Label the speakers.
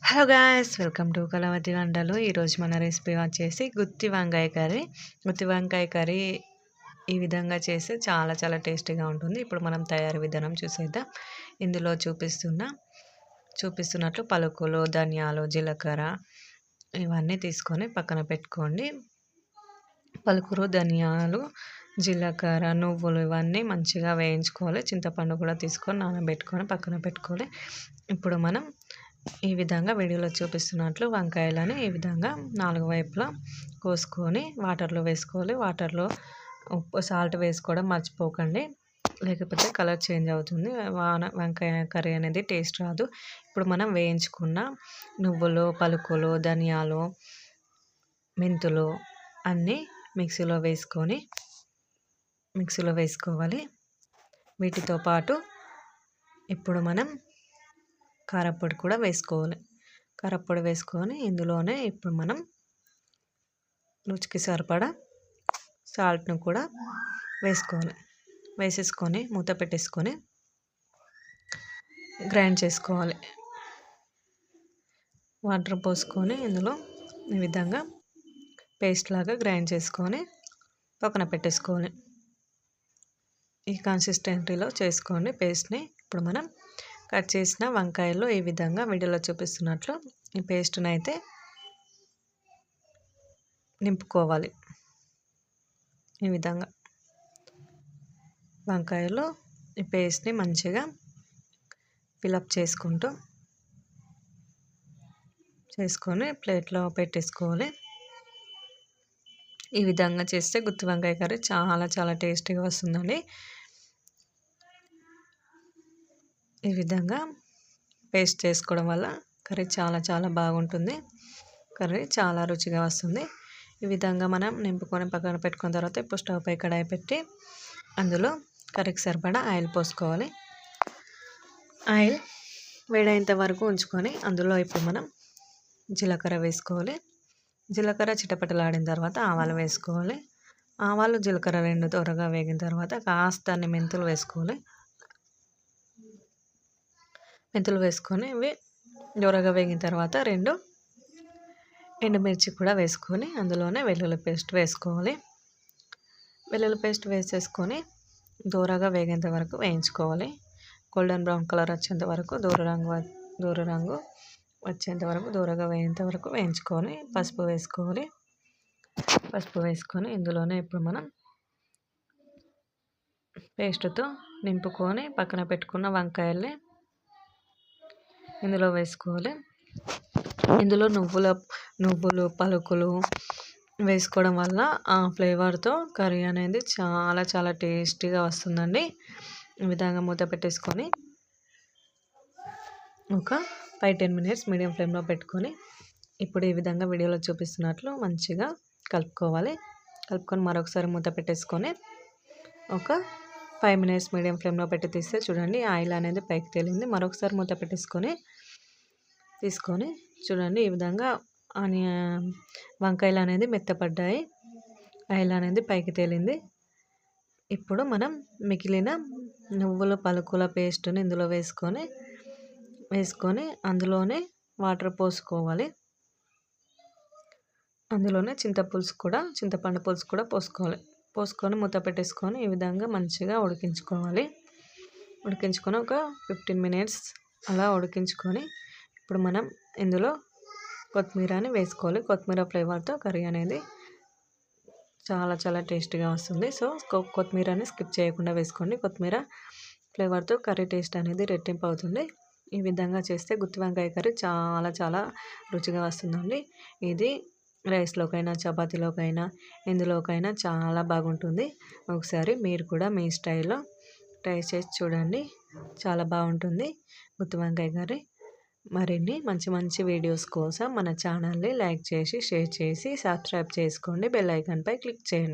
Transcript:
Speaker 1: Hello guys, welcome to Kalavati వంటలు. ఈరోజు మన రెసిపీ వచ్చేసి గుత్తి వంకాయ కర్రీ. గుత్తి వంకాయ కర్రీ ఈ విధంగా చేస్తే చాలా చాలా టేస్టీగా ఉంటుంది. ఇప్పుడు మనం తయారీ విధానం చూసేద్దాం. ఇందులో చూపిస్తున్నట్లు పలుకులు, ధనియాలు, జీలకర్ర ఇవన్నీ తీసుకొని పక్కన పెట్టుకోండి. పలుకులు, ధనియాలు, జీలకర్ర, నువ్వులు ఇవన్నీ మంచిగా వేయించుకోవాలి. చింతపండు కూడా తీసుకొని నానబెట్టుకొని పక్కన పెట్టుకోవాలి. ఇప్పుడు మనం ఈ విధంగా వీడియోలో చూపిస్తున్నట్లు వంకాయలని ఈ విధంగా 4 వైపులా కోసుకొని వాటర్లో వేసుకోవాలి. వాటర్లో ఉప్పు, సాల్ట్ వేసుకోవడం మర్చిపోకండి, లేకపోతే కలర్ చేంజ్ అవుతుంది. వంకాయ కర్రీ అనేది టేస్ట్ రాదు. ఇప్పుడు మనం వేయించుకున్న నువ్వులు, పలుకులు, ధనియాలు, మెంతులు అన్నీ మిక్సీలో వేసుకోవాలి. వీటితో పాటు ఇప్పుడు మనం కారపొడి కూడా వేసుకోవాలి. కారపొడి వేసుకొని ఇందులోనే ఇప్పుడు మనం రుచికి సరిపడా సాల్ట్ను కూడా వేసేసుకొని మూత పెట్టేసుకొని గ్రైండ్ చేసుకోవాలి. వాటర్ పోసుకొని ఇందులో ఈ విధంగా పేస్ట్ లాగా గ్రైండ్ చేసుకొని పక్కన పెట్టేసుకోవాలి. ఈ కన్సిస్టెన్సీలో చేసుకోండి పేస్ట్ని. ఇప్పుడు మనం కట్ చేసిన వంకాయలు ఈ విధంగా వీడియోలో చూపిస్తున్నట్లు ఈ పేస్ట్ని అయితే నింపుకోవాలి. ఈ విధంగా వంకాయలు ఈ పేస్ట్ని మంచిగా ఫిలప్ చేసుకొని ప్లేట్లో పెట్టేసుకోవాలి. ఈ విధంగా చేస్తే గుత్తి వంకాయ కర్రీ చాలా చాలా టేస్టీగా వస్తుందండి. ఈ విధంగా పేస్ట్ చేసుకోవడం వల్ల కర్రీ చాలా చాలా బాగుంటుంది. కర్రీ చాలా రుచిగా వస్తుంది. ఈ విధంగా మనం నింపుకొని పక్కన పెట్టుకున్న తర్వాత ఇప్పుడు స్టవ్ పై కడాయి పెట్టి అందులో కర్రీకి సరిపడా ఆయిల్ పోసుకోవాలి. ఆయిల్ వేడైనంత వరకు ఉంచుకొని అందులో ఇప్పుడు మనం జీలకర్ర వేసుకోవాలి. జీలకర్ర చిటపటలాడిన తర్వాత ఆవాలు వేసుకోవాలి. ఆవాలు, జీలకర్ర రెండు త్వరగా వేగిన తర్వాత కాస్త మెంతులు వేసుకోవాలి. మెంతులు వేసుకొని ఇవి దూరగా వేగిన తర్వాత 2 ఎండుమిర్చి కూడా వేసుకొని అందులోనే వెల్లుల్లి పేస్ట్ వేసుకోవాలి. వెల్లుల్లి పేస్ట్ వేసేసుకొని దూరగా వేగేంత వరకు వేయించుకోవాలి. గోల్డెన్ బ్రౌన్ కలర్ వచ్చేంత వరకు దూర రంగు వచ్చేంత వరకు దూరగా వేయేంత వరకు వేయించుకొని పసుపు వేసుకొని ఇందులోనే ఇప్పుడు మనం పేస్ట్తో నింపుకొని పక్కన పెట్టుకున్న వంకాయల్ని ఇందులో వేసుకోవాలి. ఇందులో నువ్వులు, పలుకులు వేసుకోవడం వల్ల ఆ ఫ్లేవర్తో కర్రీ అనేది చాలా చాలా టేస్టీగా వస్తుందండి. ఈ విధంగా మూత పెట్టేసుకొని ఒక 5-10 మినిట్స్ మీడియం ఫ్లేమ్లో పెట్టుకొని ఇప్పుడు ఈ విధంగా వీడియోలో చూపిస్తున్నట్లు మంచిగా కలుపుకొని మరొకసారి మూత పెట్టేసుకొని ఒక 5 మినిట్స్ మీడియం ఫ్లేమ్లో పెట్టి తీస్తే చూడండి ఆయిల్ అనేది పైకి తేలింది. మరొకసారి మూత పెట్టేసుకొని చూడండి ఈ విధంగా వంకాయలు అనేది మెత్తపడ్డాయి, ఆయిల్ అనేది పైకి తేలింది. ఇప్పుడు మనం మిగిలిన నువ్వుల, పలుకుల పేస్ట్ని ఇందులో వేసుకొని అందులోనే వాటర్ పోసుకోవాలి. అందులోనే చింతపండు పులుసు కూడా పోసుకొని మూత పెట్టేసుకొని ఈ విధంగా మంచిగా ఉడికించుకొని ఒక 15 మినిట్స్ అలా ఉడికించుకొని ఇప్పుడు మనం ఇందులో కొత్తిమీరని వేసుకోవాలి. కొత్తిమీర ఫ్లేవర్తో కర్రీ అనేది చాలా చాలా టేస్టీగా వస్తుంది. సో కొత్తిమీరని స్కిప్ చేయకుండా వేసుకోండి. కొత్తిమీర ఫ్లేవర్తో కర్రీ టేస్ట్ అనేది రెట్టింపు అవుతుంది. ఈ విధంగా చేస్తే గుత్తి వంకాయ కర్రీ చాలా చాలా రుచిగా వస్తుందండి. ఇది రైస్లోకైనా, చపాతీలోకైనా, ఎందులోకైనా చాలా బాగుంటుంది. ఒకసారి మీరు కూడా మీ స్టైల్లో ట్రై చేసి చూడండి, చాలా బాగుంటుంది గుత్తి వంకాయ కర్రీ. మరిన్ని మంచి మంచి వీడియోస్ కోసం మన ఛానల్ని లైక్ చేసి, షేర్ చేసి, సబ్స్క్రైబ్ చేసుకోండి. బెల్ ఐకాన్పై క్లిక్ చేయండి.